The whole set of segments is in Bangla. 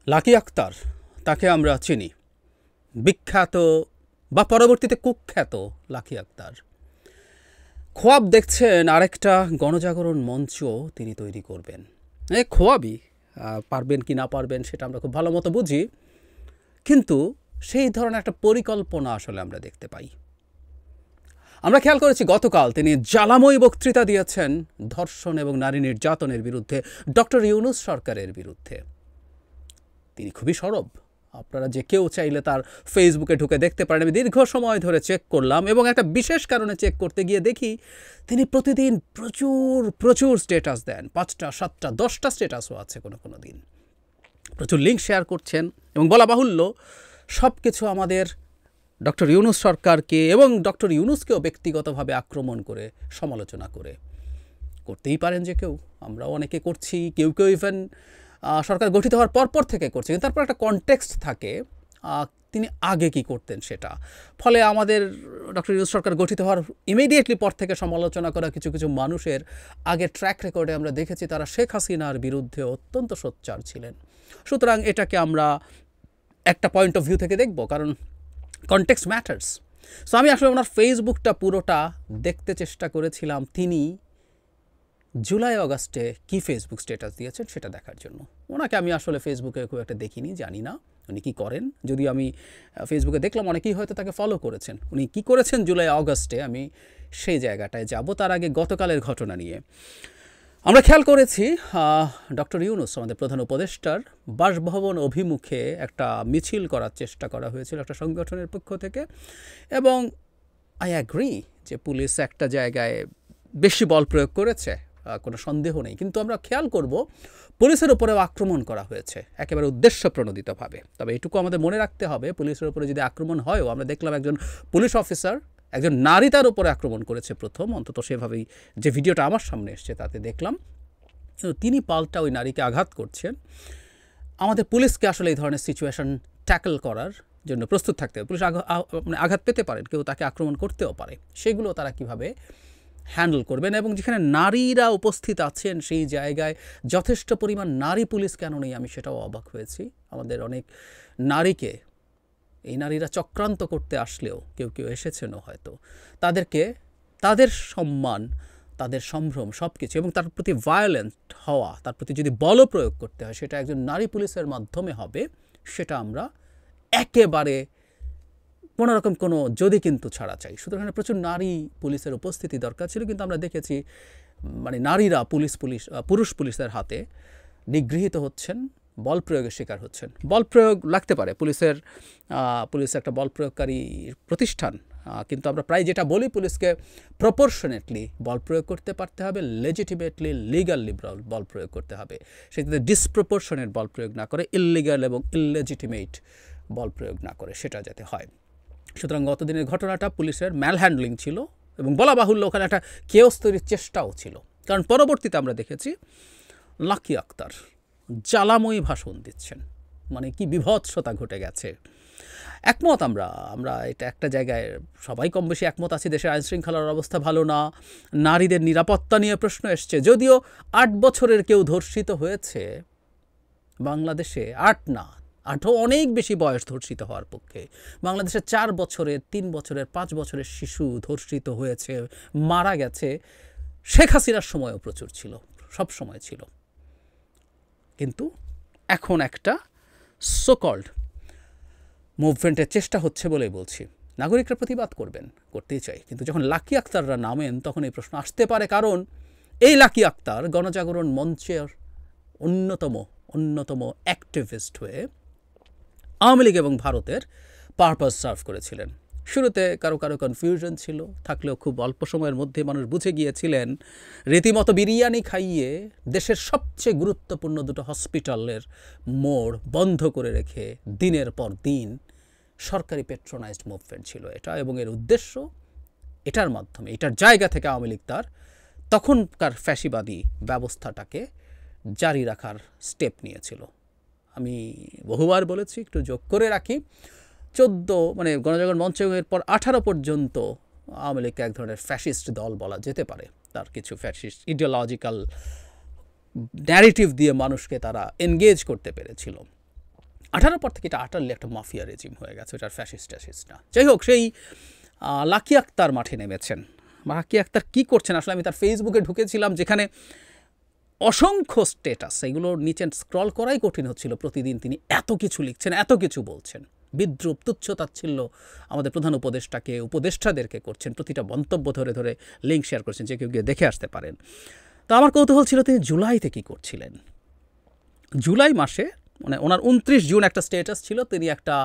লাকি আক্তার, তাকে আমরা চিনি, বিখ্যাত বা পরবর্তীতে কুখ্যাত লাকি আক্তার। খোয়াব দেখছেন আরেকটা গণজাগরণ মঞ্চ তিনি তৈরি করবেন। খোয়াবই, পারবেন কি না পারবেন সেটা আমরা খুব ভালো মতো বুঝি, কিন্তু সেই ধরনের একটা পরিকল্পনা আসলে আমরা দেখতে পাই। আমরা খেয়াল করেছি গতকাল তিনি জ্বালাময়ী বক্তৃতা দিয়েছেন ধর্ষণ এবং নারী নির্যাতনের বিরুদ্ধে, ডক্টর ইউনূস সরকারের বিরুদ্ধে। তিনি খুবই সরব, আপনারা যে কেউ চাইলে তার ফেসবুকে ঢুকে দেখতে পারেন। আমি দীর্ঘ সময় ধরে চেক করলাম এবং একটা বিশেষ কারণে চেক করতে গিয়ে দেখি তিনি প্রতিদিন প্রচুর প্রচুর স্ট্যাটাস দেন। 5টা 7টা 10টা স্ট্যাটাসও আছে কোনো কোনো দিন। প্রচুর লিঙ্ক শেয়ার করছেন এবং বলা বাহুল্য সব কিছু আমাদের ডক্টর ইউনূস সরকারকে এবং ডক্টর ইউনূসকেও ব্যক্তিগতভাবে আক্রমণ করে সমালোচনা করে। করতেই পারেন যে কেউ, আমরাও অনেকে করছি, কেউ কেউ ইভেন সরকার গঠিত হওয়ার পরপর থেকে করছে, কিন্তু তারপর একটা কনটেক্সট থাকে তিনি আগে কি করতেন সেটা। ফলে আমাদের ডক্টর ইউনূস সরকার গঠিত হওয়ার ইমিডিয়েটলি পর থেকে সমালোচনা করা কিছু কিছু মানুষের আগের ট্র্যাক রেকর্ডে আমরা দেখেছি তারা শেখ হাসিনার বিরুদ্ধে অত্যন্ত সোচ্চার ছিলেন। সুতরাং এটাকে আমরা একটা পয়েন্ট অফ ভিউ থেকে দেখব, কারণ কনটেক্সট ম্যাটার্স। সো আমি আসলে ওনার ফেসবুকটা পুরোটা দেখতে চেষ্টা করেছিলাম তিনি জুলাই অগাস্টে কি ফেসবুক স্ট্যাটাস দিয়েছেন সেটা দেখার জন্য। ওনাকে আমি আসলে ফেসবুকে খুব একটা দেখিনি, জানি না উনি কী করেন। যদিও আমি ফেসবুকে দেখলাম অনেকেই হয়তো তাকে ফলো করেছেন। উনি কী করেছেন জুলাই অগাস্টে আমি সেই জায়গাটায় যাব। তার আগে গতকালের ঘটনা নিয়ে আমরা খেয়াল করেছি ডক্টর ইউনূস আমাদের প্রধান উপদেষ্টার বাসভবন অভিমুখে একটা মিছিল করার চেষ্টা করা হয়েছিল একটা সংগঠনের পক্ষ থেকে, এবং আই অ্যাগ্রি যে পুলিশ একটা জায়গায় বেশি বল প্রয়োগ করেছে, কোনো সন্দেহ নেই। কিন্তু আমরা খেয়াল করব পুলিশের উপরেও আক্রমণ করা হয়েছে একেবারে উদ্দেশ্যপ্রণোদিতভাবে। তবে এটুকু আমাদের মনে রাখতে হবে, পুলিশের উপরে যদি আক্রমণ হয়ও, আমরা দেখলাম একজন পুলিশ অফিসার একজন নারী তার উপরে আক্রমণ করেছে প্রথম, অন্তত সেভাবেই যে ভিডিওটা আমার সামনে এসছে তাতে দেখলাম। তিনি পাল্টা ওই নারীকে আঘাত করছেন। আমাদের পুলিশকে আসলে এই ধরনের সিচুয়েশন ট্যাকল করার জন্য প্রস্তুত থাকতে হবে। পুলিশ মানে আঘাত পেতে পারেন, কেউ তাকে আক্রমণ করতেও পারে, সেগুলো তারা কিভাবে হ্যান্ডেল করবেন। এবং যেখানে নারীরা উপস্থিত আছেন সেই জায়গায় যথেষ্ট পরিমাণ নারী পুলিশ কেন নেই আমি সেটাও অবাক হয়েছি। আমাদের অনেক নারীকে এই নারীরা চক্রান্ত করতে আসলেও কেউ কেউ এসেছেনও হয়তো, তাদেরকে তাদের সম্মান তাদের সম্ভ্রম সব কিছু এবং তার প্রতি ভায়োলেন্ট হওয়া, তার প্রতি যদি বল প্রয়োগ করতে হয় সেটা একজন নারী পুলিশের মাধ্যমে হবে, সেটা আমরা একেবারে কোনোরকম কোনো যদি কিন্তু ছাড়া চাই। সুতরাং প্রচুর নারী পুলিশের উপস্থিতি দরকার ছিল, কিন্তু আমরা দেখেছি মানে নারীরা পুরুষ পুলিশের হাতে নিগৃহীত হচ্ছেন, বল প্রয়োগের শিকার হচ্ছেন। বল প্রয়োগ লাগতে পারে, পুলিশ একটা বল প্রয়োগকারী প্রতিষ্ঠান, কিন্তু আমরা প্রায় যেটা বলি পুলিশকে প্রপোর্শনেটলি বল প্রয়োগ করতে পারতে হবে, লেজিটিমেটলি লিগালি বল প্রয়োগ করতে হবে, সেটাতে ডিসপ্রপোর্শনেট বল প্রয়োগ না করে, ইললিগাল এবং ইললেজিটিমেট বল প্রয়োগ না করে সেটা যাতে হয়। সুতরাং গতদিনের ঘটনাটা পুলিশের ম্যাল হ্যান্ডলিং ছিল এবং বলা বাহুল্য ওখানে একটা কেওস তৈরির চেষ্টাও ছিল। কারণ পরবর্তীতে আমরা দেখেছি লাকি আক্তার জ্বালাময়ী ভাষণ দিচ্ছেন, মানে কি বিভৎসতা ঘটে গেছে। একমত আমরা এটা একটা জায়গায় সবাই কম বেশি একমত আছি, দেশের আইনশৃঙ্খলার অবস্থা ভালো না, নারীদের নিরাপত্তা নিয়ে প্রশ্ন এসছে। যদিও 8 বছরের কেউ ধর্ষিত হয়েছে বাংলাদেশে, 8 না 8ও অনেক বেশি বয়স ধর্ষিত হওয়ার পক্ষে। বাংলাদেশে 4 বছরের 3 বছরের 5 বছরের শিশু ধর্ষিত হয়েছে, মারা গেছে। শেখ হাসিনার সময়ও প্রচুর ছিল, সব সময় ছিল। কিন্তু এখন একটা সোকল্ড মুভমেন্টের চেষ্টা হচ্ছে বলেই বলছি। নাগরিকরা প্রতিবাদ করবেন, করতেই চাই, কিন্তু যখন লাকি আক্তাররা নামেন তখন এই প্রশ্ন আসতে পারে। কারণ এই লাকি আক্তার গণজাগরণ মঞ্চের অন্যতম অ্যাক্টিভিস্ট হয়ে আওয়ামী লীগ এবং ভারতের পারপাস সার্ভ করেছিলেন। শুরুতে কারো কনফিউশন ছিল, থাকলেও খুব অল্প সময়ের মধ্যে মানুষ বুঝে গিয়েছিলেন। রীতিমতো বিরিয়ানি খাইয়ে দেশের সবচেয়ে গুরুত্বপূর্ণ 2টো হসপিটালের মোড় বন্ধ করে রেখে দিনের পর দিন সরকারি পেট্রোনাইজড মুভমেন্ট ছিল এটা, এবং এর উদ্দেশ্য এটার মাধ্যমে এটার জায়গা থেকে আওয়ামী লীগ তার তখনকার ফ্যাসিবাদী ব্যবস্থাটাকে জারি রাখার স্টেপ নিয়েছিল। আমি বহুবার বলেছি, একটু যোগ করে রাখি, 14 মানে গণজাগরণ মঞ্চের পর 18 পর্যন্ত আওয়ামী লীগকে এক ধরনের ফ্যাসিস্ট দল বলা যেতে পারে। তার কিছু ফ্যাসিস্ট ইডিওলজিক্যাল ন্যারেটিভ দিয়ে মানুষকে তারা এনগেজ করতে পেরেছিল। 18 পর থেকে এটা আটারলি একটা মাফিয়া রেজিম হয়ে গেছে, ওটার ফ্যাসিস্ট ট্যাসিস্ট না। যাই হোক, সেই লাকি আক্তার মাঠে নেমেছেন। লাকি আক্তার কী করছেন আসলে, আমি তার ফেসবুকে ঢুকেছিলাম, যেখানে অসংখ্য স্ট্যাটাস, এগুলোর নিচে স্ক্রল করাই কঠিন হচ্ছিল। প্রতিদিন তিনি এত কিছু লিখছেন, এত কিছু বলছেন, বিদ্রুপ তুচ্ছতাচ্ছিল্য আমাদের প্রধান উপদেষ্টাকে, উপদেষ্টাদেরকে করছেন, প্রতিটা মন্তব্য ধরে ধরে লিঙ্ক শেয়ার করছেন, যে কেউ গিয়ে দেখে আসতে পারেন। তো আমার কৌতূহল ছিল তিনি জুলাইতে কী করছিলেন। জুলাই মাসে মানে ওনার 29 জুন একটা স্ট্যাটাস ছিল, তিনি একটা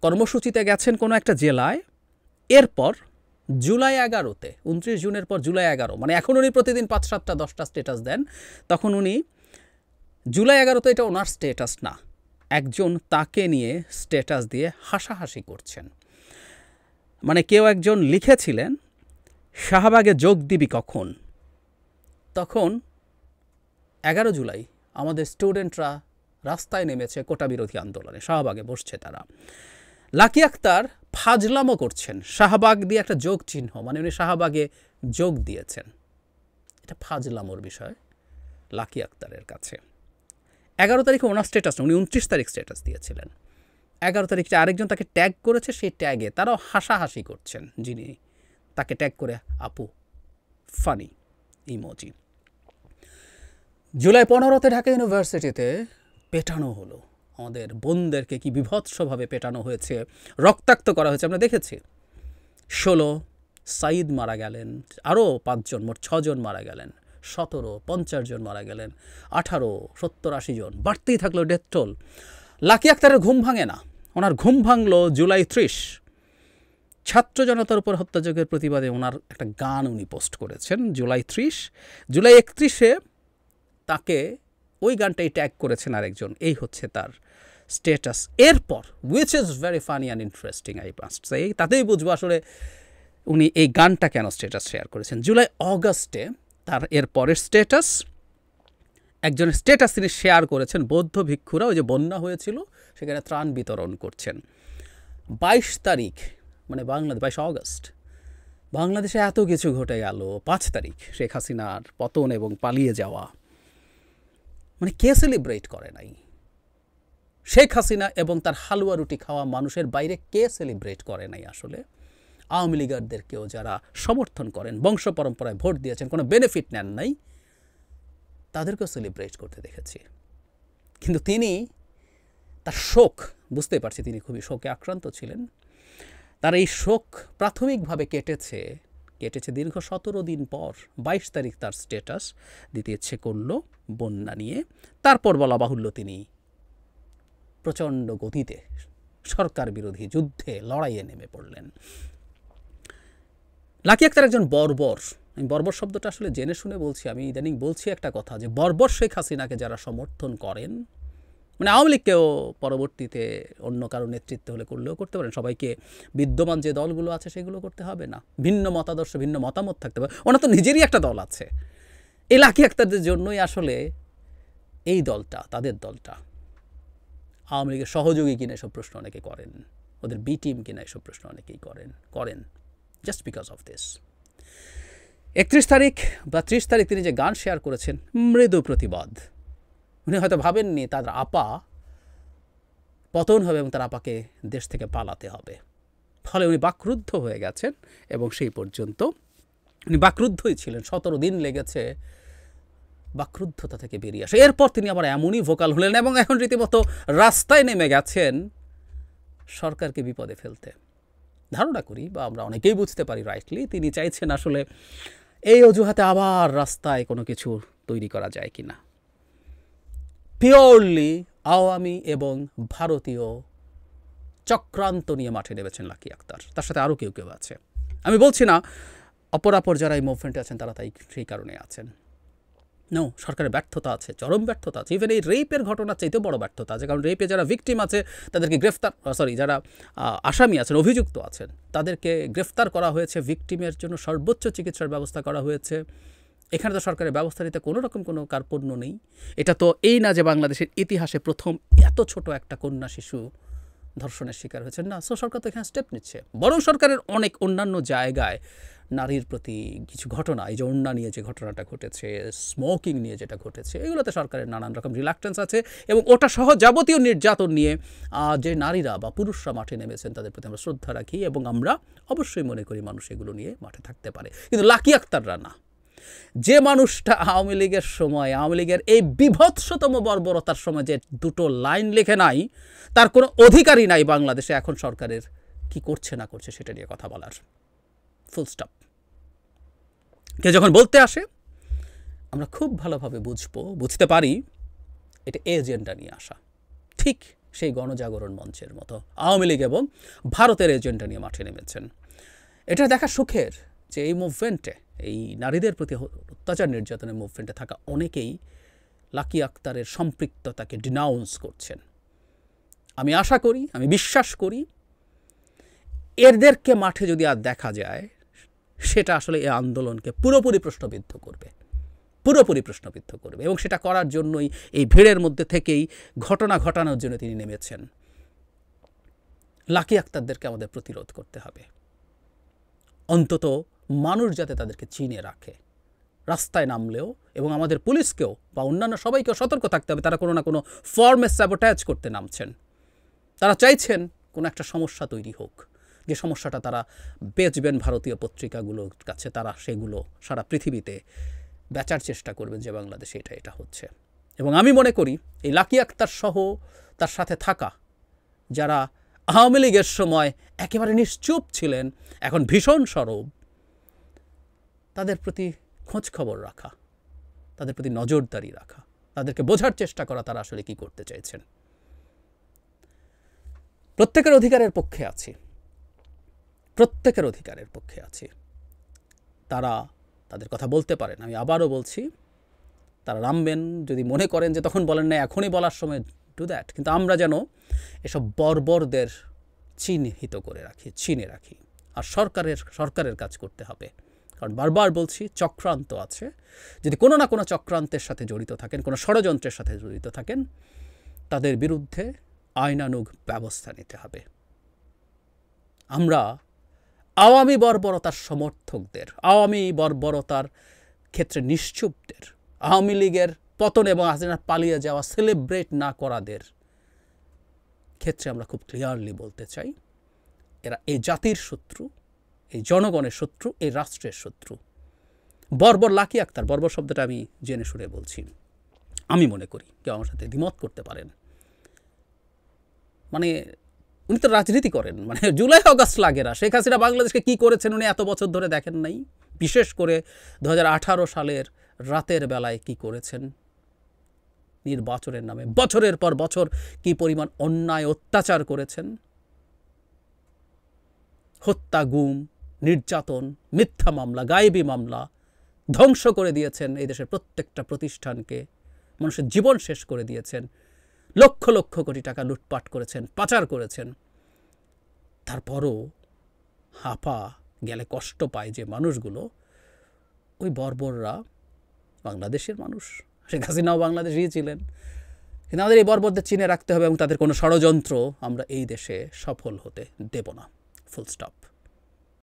কর্মসূচিতে গেছেন কোনো একটা জেলায়। এরপর জুলাই 11-তে, 29 জুনের পর জুলাই 11, মানে এখন উনি প্রতিদিন 5, 7টা 10টা স্ট্যাটাস দেন, তখন উনি জুলাই 11-তে এটা ওনার স্ট্যাটাস না, একজন তাকে নিয়ে স্ট্যাটাস দিয়ে হাসাহাসি করছেন। মানে কেউ একজন লিখেছিলেন, শাহবাগে যোগ দিবি কখন? তখন 11 জুলাই আমাদের স্টুডেন্টরা রাস্তায় নেমেছে কোটা বিরোধী আন্দোলনে, শাহবাগে বসছে তারা। লাকি আক্তার ফাজলামো করছেন, শাহবাগ দিয়ে একটা যোগ চিহ্ন, মানে উনি শাহবাগে যোগ দিয়েছেন। এটা ফাজলামোর বিষয় লাকি আক্তারের কাছে। 11 তারিখে ওনার স্ট্যাটাস না, উনি 29 তারিখ স্ট্যাটাস দিয়েছিলেন। 11 তারিখে আরেকজন তাকে ট্যাগ করেছে, সেই ট্যাগে তারাও হাসাহাসি করছেন, যিনি তাকে ট্যাগ করে আপু ফানি ইমোজি। জুলাই 15-তে ঢাকা ইউনিভার্সিটিতে পেটানো হলো, আমাদের বোনদেরকে কি বিভৎসভাবে পেটানো হয়েছে, রক্তাক্ত করা হয়েছে আমরা দেখেছি। 16 সাইদ মারা গেলেন, আরও 5 জন, মোট 6 জন মারা গেলেন, 17 50 জন মারা গেলেন, 18 70-80 জন, বাড়তেই থাকলো ডেথ টোল। লাকি আক্তারের ঘুম ভাঙে না, ওনার ঘুম ভাঙলো জুলাই 30, ছাত্র জনতার উপর হত্যাযজ্ঞের প্রতিবাদে ওনার একটা গান উনি পোস্ট করেছেন জুলাই 30। জুলাই 31-এ তাকে ওই গানটাই ট্যাগ করেছেন আরেকজন, এই হচ্ছে তার স্ট্যাটাস। এরপর which is very funny and interesting, I must say, তাতেই বুঝবো আসলে উনি এই গানটা কেন স্ট্যাটাস শেয়ার করেছেন। জুলাই অগাস্টে তার এর পরের স্ট্যাটাস, একজনের স্ট্যাটাস তিনি শেয়ার করেছেন, বৌদ্ধ ভিক্ষুরা ওই যে বন্যা হয়েছিল সেখানে ত্রাণ বিতরণ করছেন। 22 তারিখ মানে বাংলাদেশ, 22 অগস্ট বাংলাদেশে এত কিছু ঘটে গেল। 5 তারিখ শেখ হাসিনার পতন এবং পালিয়ে যাওয়া, মানে কে সেলিব্রেট করে নাই? শেখ হাসিনা এবং তার হালুয়া রুটি খাওয়া মানুষের বাইরে কে সেলিব্রেট করে নাই আসলে? আওয়ামী লীগারদেরকেও যারা সমর্থন করেন, বংশ পরম্পরায় ভোট দিয়েছেন, কোনো বেনিফিট নেন নাই, তাদেরকেও সেলিব্রেট করতে দেখেছি। কিন্তু তিনি তার শোক, বুঝতে পারছি তিনি খুবই শোকে আক্রান্ত ছিলেন, তার এই শোক প্রাথমিকভাবে কেটেছে দীর্ঘ 17 দিন পর 22 তারিখ তার স্ট্যাটাস দিতে ইচ্ছে করল বন্যা নিয়ে। তারপর বলা বাহুল্য তিনি প্রচণ্ড গতিতে সরকার বিরোধী যুদ্ধে, লড়াইয়ে নেমে পড়লেন। লাকি আক্তার একজন বর্বর, আমি বর্বর শব্দটা আসলে জেনে শুনে বলছি, আমি ইদানিং বলছি একটা কথা, যে বর্বর শেখ হাসিনাকে যারা সমর্থন করেন, মানে আওয়ামী লীগকেও পরবর্তীতে অন্য কারো নেতৃত্ব হলে করলেও করতে পারেন, সবাইকে বিদ্যমান যে দলগুলো আছে সেগুলো করতে হবে না, ভিন্ন মতাদর্শ ভিন্ন মতামত থাকতে পারে, ওনার তো নিজেরই একটা দল আছে। এই লাকি আক্তারদের জন্যই আসলে এই দলটা, তাদের দলটা। আওয়ামী লীগের সহযোগী কিনা এসব প্রশ্ন অনেকে করেন, ওদের বি টিম কিনা এসব প্রশ্ন অনেকেই করেন জাস্ট বিকজ অফ দিস। 31 তারিখ বা 30 তারিখ তিনি যে গান শেয়ার করেছেন, মৃদু প্রতিবাদ, উনি হয়তো ভাবেননি তার আপা পতন হবে এবং তার আপাকে দেশ থেকে পালাতে হবে, ফলে উনি বাকরুদ্ধ হয়ে গেছেন এবং সেই পর্যন্ত উনি বাকরুদ্ধই ছিলেন। 17 দিন লেগেছে বাকরুদ্ধতা থেকে বেরিয়ে আসে। এরপর তিনি আবার এমনই ভোকাল হলেন এবং এখন রীতিমতো রাস্তায় নেমে গেছেন সরকারকে বিপদে ফেলতে। ধারণা করি বা আমরা অনেকেই বুঝতে পারি রাইটলি, তিনি চাইছেন আসলে এই অজুহাতে আবার রাস্তায় কোনো কিছু তৈরি করা যায় কিনা। পিওরলি আওয়ামী এবং ভারতীয় চক্রান্ত নিয়ে মাঠে নেমেছেন লাকি আক্তার, তার সাথে আরও কেউ কেউ আছে। আমি বলছি না অপরাপর যারা এই মুভমেন্টে আছেন তারা তাই সেই কারণে আছেন, নো, সরকারের ব্যর্থতা আছে, চরম ব্যর্থতা আছে। ইভেন এই রেপের ঘটনার চাইতেও বড় ব্যর্থতা আছে, কারণ রেপে যারা ভিকটিম আছে তাদেরকে গ্রেফতার, যারা আসামি আছেন, অভিযুক্ত আছেন, তাদেরকে গ্রেফতার করা হয়েছে, ভিকটিমের জন্য সর্বোচ্চ চিকিৎসার ব্যবস্থা করা হয়েছে। এখানে তো সরকারের ব্যবস্থা নিতে কোনো রকম কোনো কার্পণ্য নেই। এটা তো এই না যে বাংলাদেশের ইতিহাসে প্রথম এত ছোট একটা কন্যা শিশু ধর্ষণের শিকার হয়েছেন না। সো সরকার তো এখানে স্টেপ নিচ্ছে, বরং সরকারের অনেক অন্যান্য জায়গায় নারীর প্রতি কিছু ঘটনা, এই যে ওড়না নিয়ে যে ঘটনাটা ঘটেছে, স্মোকিং নিয়ে যেটা ঘটেছে, এগুলোতে সরকারের নানান রকম রিলাক্টেন্স আছে। এবং ওটা সহ যাবতীয় নির্যাতন নিয়ে যে নারীরা বা পুরুষরা মাঠে নেমেছেন তাদের প্রতি আমরা শ্রদ্ধা রাখি এবং আমরা অবশ্যই মনে করি মানুষ এগুলো নিয়ে মাঠে থাকতে পারে, কিন্তু লাকি আক্তাররা না। যে মানুষটা আওয়ামী লীগের সময়, আওয়ামী লীগের এই বিভৎসতম বর্বরতার সময় যে দুটো লাইন লেখে নাই, তার কোনো অধিকারই নাই বাংলাদেশে এখন সরকারের কি করছে না করছে সেটা নিয়ে কথা বলার। Full stop. কে যখন বলতে আসে আমরা খুব ভালোভাবে বুঝতে পারি এটা এজেন্ডা নিয়ে আসা, ঠিক সেই গণজাগরণ মঞ্চের মতো আওয়ামী লীগ এবং ভারতের এজেন্ডা নিয়ে মাঠে নেমেছেন। এটা দেখা সুখের যে এই মুভমেন্টে, এই নারীদের প্রতি অত্যাচার নির্যাতনের মুভমেন্টে থাকা অনেকেই লাকি আক্তারের সম্পৃক্ততাকে ডিনাউন্স করছেন। আমি আশা করি, আমি বিশ্বাস করি এদেরকে মাঠে যদি আর দেখা যায় সেটা আসলে এই আন্দোলনকে পুরোপুরি প্রশ্নবিদ্ধ করবে, এবং সেটা করার জন্যই এই ভিড়ের মধ্যে থেকেই ঘটনা ঘটানোর জন্য তিনি নেমেছেন। লাকি আক্তারদেরকে আমাদের প্রতিরোধ করতে হবে, অন্তত মানুষ যাতে তাদেরকে চিনে রাখে। রাস্তায় নামলেও এবং আমাদের পুলিশকেও বা অন্যান্য সবাইকেও সতর্ক থাকতে হবে, তারা কোনো না কোনো ফর্মে স্যাবোটাজ করতে নামছেন। তারা চাইছেন কোনো একটা সমস্যা তৈরি হোক, যে সমস্যাটা তারা বেচবেন ভারতীয় পত্রিকাগুলোর কাছে, তারা সেগুলো সারা পৃথিবীতে বেচার চেষ্টা করবেন যে বাংলাদেশে এটা হচ্ছে। এবং আমি মনে করি এই লাকি আক্তার সহ তার সাথে থাকা যারা আওয়ামী লীগের সময় একেবারে নিশ্চুপ ছিলেন, এখন ভীষণ সরব, তাদের প্রতি খোঁজ খবর রাখা, তাদের প্রতি নজরদারি রাখা, তাদেরকে বোঝার চেষ্টা করা তারা আসলে কি করতে চাইছেন। প্রত্যেকের অধিকারের পক্ষে আছি, তারা তাদের কথা বলতে পারেন। আমি আবারও বলছি, তারা নামবেন, যদি মনে করেন যে তখন বলেন না এখনই বলার সময়, ডু দ্যাট। কিন্তু আমরা যেন এসব বর্বরদের চিনে রাখি। আর সরকারের কাজ করতে হবে, কারণ বারবার বলছি চক্রান্ত আছে। যদি কোনো না কোনো চক্রান্তের সাথে জড়িত থাকেন, কোনো ষড়যন্ত্রের সাথে জড়িত থাকেন, তাদের বিরুদ্ধে আইনানুগ ব্যবস্থা নিতে হবে। আমরা আওয়ামী বর্বরতার সমর্থকদের, আওয়ামী বর্বরতার ক্ষেত্রে নিশ্চুপদের, আওয়ামী লীগের পতন এবং হাসিনার পালিয়ে যাওয়া সেলিব্রেট না করাদের ক্ষেত্রে আমরা খুব ক্লিয়ারলি বলতে চাই, এরা এই জাতির শত্রু, এই জনগণের শত্রু, এই রাষ্ট্রের শত্রু। বর্বর লাকি আক্তার, বর্বর শব্দটা আমি জেনে শুনে বলছি, আমি মনে করি কেউ আমার সাথে দ্বিমত করতে পারেন। মানে উনি তো রাজনীতি করেন, মানে জুলাই আগস্ট লাগে না। শেখ হাসিনা বাংলাদেশকে কী করেছেন উনি এত বছর ধরে দেখেন নাই? বিশেষ করে 2018 সালের রাতের বেলায় কি করেছেন নির্বাচনের নামে, বছরের পর বছর কি পরিমাণ অন্যায় অত্যাচার করেছেন, হত্যা, গুম, নির্যাতন, মিথ্যা মামলা, গায়েবী মামলা, ধ্বংস করে দিয়েছেন এই দেশের প্রত্যেকটা প্রতিষ্ঠানকে, মানুষের জীবন শেষ করে দিয়েছেন, লক্ষ লক্ষ কোটি টাকা লুটপাট করেছেন, পাচার করেছেন। তারপরও হাঁপা গেলে কষ্ট পায় যে মানুষগুলো, ওই বর্বররা বাংলাদেশের মানুষ। শেখ হাসিনাও বাংলাদেশেই ছিলেন। কিন্তু আমাদের এই বর্বরদের চিনে রাখতে হবে এবং তাদের কোনো ষড়যন্ত্র আমরা এই দেশে সফল হতে দেব না। Full stop.